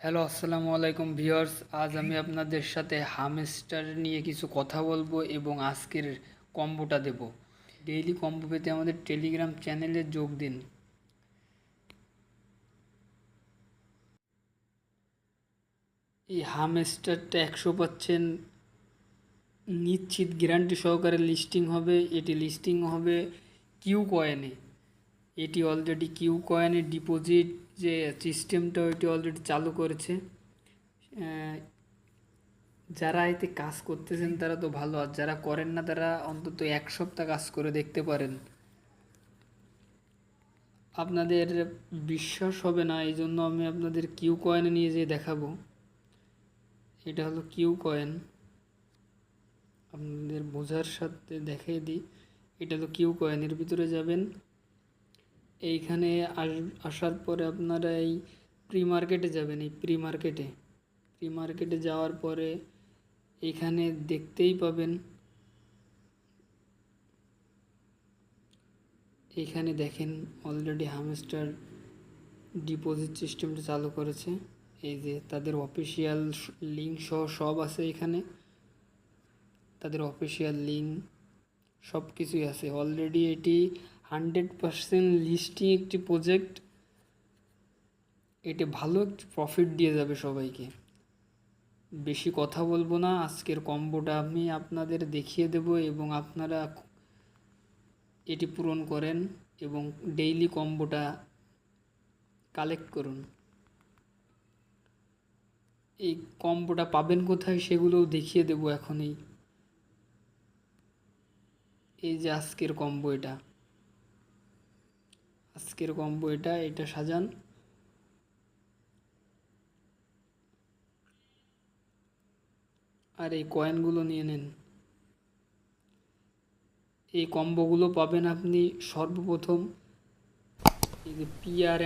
Hello, আসসালামু আলাইকুম viewers. আজ আমি আপনাদের সাথে হামস্টার নিয়ে কিছু কথা বলবো এবং আজকের কম্বোটা দেব। ডেইলি কম্বো পেতে আমাদের টেলিগ্রাম চ্যানেলে যোগ দিন। এই হামস্টারটা 100% নিশ্চিত গ্যারান্টি সহকারে লিস্টিং হবে। এটি লিস্টিং হবে কিউ কয়েনে। এটি অলরেডি কিউ কয়েনে ডিপোজিট যে সিস্টেমটা ওইটি অলরেডি চালু করেছে। যারা এতে কাজ করতেছেন তারা তো ভালো, আর যারা করেন না তারা অন্তত 1 সপ্তাহ কাজ করে দেখতে পারেন। আপনাদের বিশ্বাস হবে না, এই জন্য আমি আপনাদের কিউ কয়েনে নিয়ে যেয়ে দেখাবো। এটা হলো কিউ কয়েন, আপনাদের বোঝার সাথে দেখিয়ে দিই। এটা হলো কিউ কয়েনের ভিতরে যাবেন। এইখানে আসার পরে আপনারা এই প্রি মার্কেটে যাবেন। এই প্রি মার্কেটে যাওয়ার পরে এখানে দেখতেই পাবেন, এখানে দেখেন অলরেডি হামস্টার ডিপোজিট সিস্টেমটা চালু করেছে। এই যে তাদের অফিসিয়াল লিঙ্ক সহ সব আছে, এখানে তাদের অফিসিয়াল লিঙ্ক সব কিছুই আছে। অলরেডি এটি 100% লিস্টিং একটি প্রজেক্ট। এটি ভালো একটি প্রফিট দিয়ে যাবে সবাইকে। বেশি কথা বলবো না, আজকের কম্বোটা আমি আপনাদের দেখিয়ে দেব এবং আপনারা এটি পূরণ করেন এবং ডেইলি কম্বোটা কালেক্ট করুন। এই কম্বোটা পাবেন কোথায় সেগুলোও দেখিয়ে দেব এখনই। এই যে আজকের কম্বো, এটা সাজান। আর এই কয়েনগুলো নিয়ে নেন। এই কম্বোগুলো পাবেন আপনি সর্বপ্রথম এই যে পিআর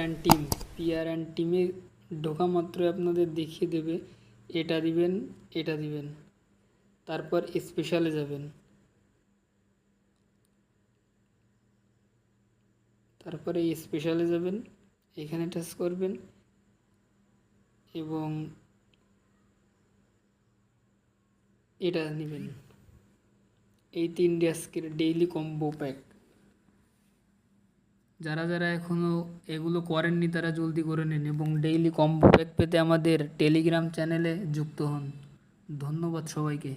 অ্যান্ড টিমে ঢোকা মাত্র আপনাদের দেখিয়ে দেবে এটা দিবেন, তারপর স্পেশালে যাবেন, তারপরে স্পেশালে যাবেন, এখানে টাচ করবেন এবং এটা নেবেন। এই 3 আজকের ডেইলি কম্বো প্যাক। যারা যারা এখনও এগুলো করেননি তারা জলদি করে নিন এবং ডেইলি কম্বো প্যাক পেতে আমাদের টেলিগ্রাম চ্যানেলে যুক্ত হন। ধন্যবাদ সবাইকে।